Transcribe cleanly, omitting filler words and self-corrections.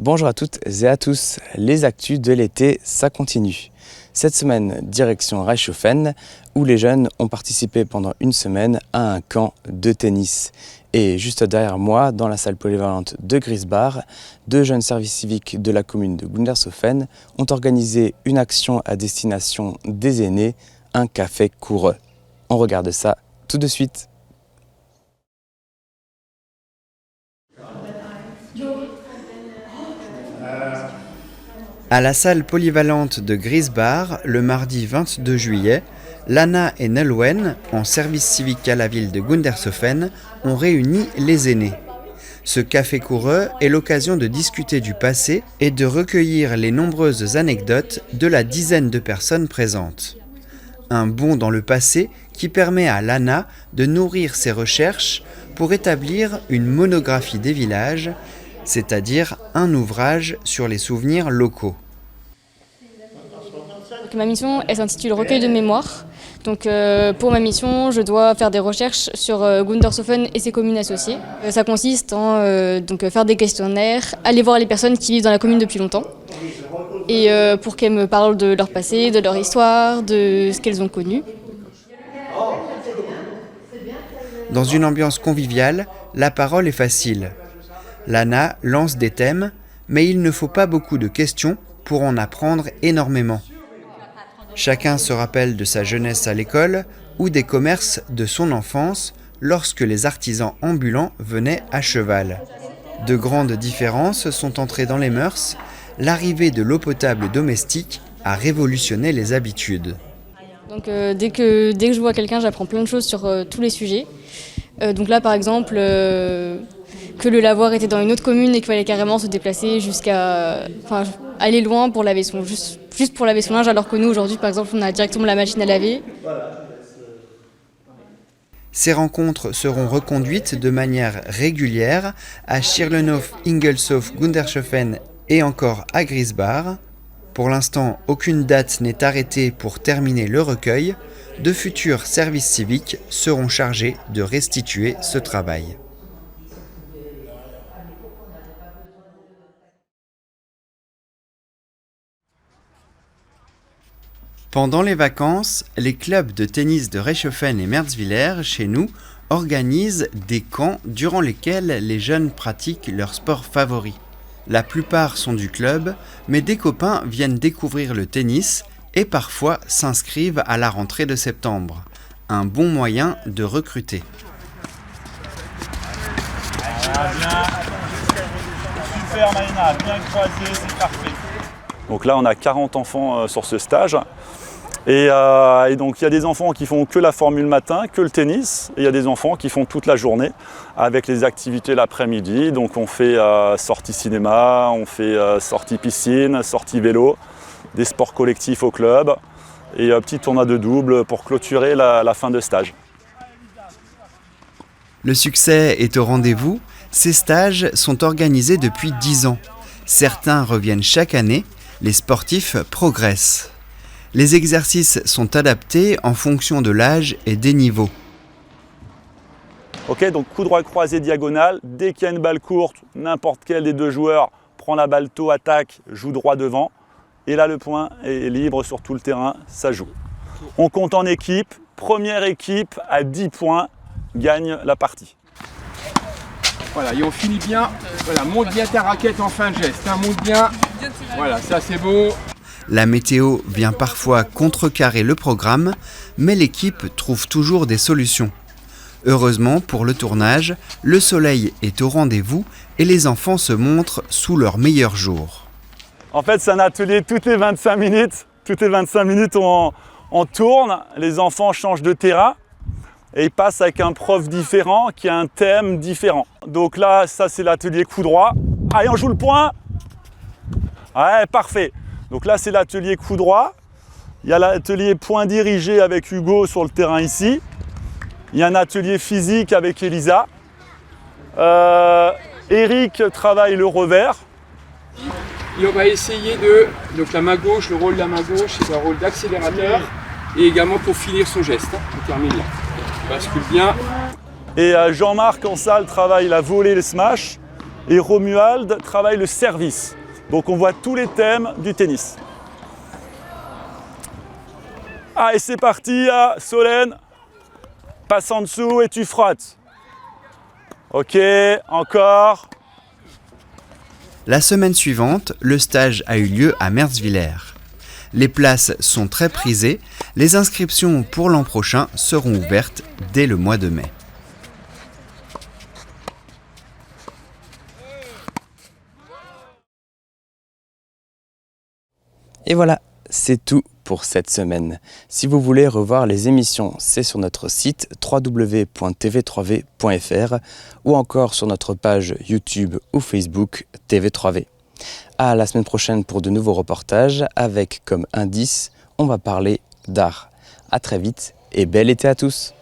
Bonjour à toutes et à tous, les actus de l'été, ça continue. Cette semaine, direction Reichshofen, où les jeunes ont participé pendant une semaine à un camp de tennis. Et juste derrière moi, dans la salle polyvalente de Griesbach, deux jeunes services civiques de la commune de Gundershofen ont organisé une action à destination des aînés, un café coureux. On regarde ça tout de suite. À la salle polyvalente de Griesbach, le mardi 22 juillet, Lana et Nolwenn, en service civique à la ville de Gundershofen, ont réuni les aînés. Ce café coureux est l'occasion de discuter du passé et de recueillir les nombreuses anecdotes de la dizaine de personnes présentes. Un bond dans le passé qui permet à Lana de nourrir ses recherches pour établir une monographie des villages, c'est-à-dire un ouvrage sur les souvenirs locaux. Ma mission, elle s'intitule Recueil de mémoire. Donc, pour ma mission, je dois faire des recherches sur Gundershofen et ses communes associées. Ça consiste en faire des questionnaires, aller voir les personnes qui vivent dans la commune depuis longtemps, et pour qu'elles me parlent de leur passé, de leur histoire, de ce qu'elles ont connu. Dans une ambiance conviviale, la parole est facile. Lana lance des thèmes, mais il ne faut pas beaucoup de questions pour en apprendre énormément. Chacun se rappelle de sa jeunesse à l'école ou des commerces de son enfance lorsque les artisans ambulants venaient à cheval. De grandes différences sont entrées dans les mœurs. L'arrivée de l'eau potable domestique a révolutionné les habitudes. Donc, dès que je vois quelqu'un, j'apprends plein de choses sur tous les sujets. Donc là, par exemple, que le lavoir était dans une autre commune et qu'il fallait carrément se déplacer aller loin pour laver juste pour laver son linge, alors que nous, aujourd'hui, par exemple, on a directement la machine à laver. Ces rencontres seront reconduites de manière régulière à Schirlenhof, Ingelshof, Gundershofen et encore à Griesbach. Pour l'instant, aucune date n'est arrêtée pour terminer le recueil. De futurs services civiques seront chargés de restituer ce travail. Pendant les vacances, les clubs de tennis de Reichshofen et Merzwiller, chez nous, organisent des camps durant lesquels les jeunes pratiquent leur sport favori. La plupart sont du club, mais des copains viennent découvrir le tennis et parfois s'inscrivent à la rentrée de septembre. Un bon moyen de recruter. Super Maïna, bien croisé, c'est parfait. Donc là on a 40 enfants sur ce stage. Et donc il y a des enfants qui font que la formule matin, que le tennis, et il y a des enfants qui font toute la journée avec les activités l'après-midi. Donc on fait sortie cinéma, on fait sortie piscine, sortie vélo, des sports collectifs au club et un petit tournoi de double pour clôturer la fin de stage. Le succès est au rendez-vous. Ces stages sont organisés depuis 10 ans. Certains reviennent chaque année. Les sportifs progressent. Les exercices sont adaptés en fonction de l'âge et des niveaux. Ok, donc coup droit croisé diagonale. Dès qu'il y a une balle courte, n'importe quel des deux joueurs prend la balle tôt, attaque, joue droit devant. Et là, le point est libre sur tout le terrain, ça joue. On compte en équipe. Première équipe à 10 points gagne la partie. Voilà, et on finit bien. Voilà, monte bien ta raquette en fin de geste. Hein, monte bien. Voilà, ça c'est beau. La météo vient parfois contrecarrer le programme, mais l'équipe trouve toujours des solutions. Heureusement pour le tournage, le soleil est au rendez-vous et les enfants se montrent sous leur meilleur jour. En fait, c'est un atelier toutes les 25 minutes. Toutes les 25 minutes, on tourne, les enfants changent de terrain et ils passent avec un prof différent qui a un thème différent. Donc là, ça c'est l'atelier coup droit. Allez, on joue le point. Ouais, parfait. Donc là, c'est l'atelier coup droit. Il y a l'atelier point dirigé avec Hugo sur le terrain ici. Il y a un atelier physique avec Elisa. Eric travaille le revers. Et on va essayer donc la main gauche, le rôle de la main gauche, c'est un rôle d'accélérateur. Et également pour finir son geste. On termine là. On bascule bien. Et Jean-Marc en salle travaille la volée, le smash. et Romuald travaille le service. Donc on voit tous les thèmes du tennis. Ah, et c'est parti, Solène. Passe en dessous et tu frottes. Ok, encore. La semaine suivante, le stage a eu lieu à Merzwiller. Les places sont très prisées, les inscriptions pour l'an prochain seront ouvertes dès le mois de mai. Et voilà, c'est tout pour cette semaine. Si vous voulez revoir les émissions, c'est sur notre site www.tv3v.fr ou encore sur notre page YouTube ou Facebook TV3V. À la semaine prochaine pour de nouveaux reportages avec comme indice, on va parler d'art. À très vite et bel été à tous!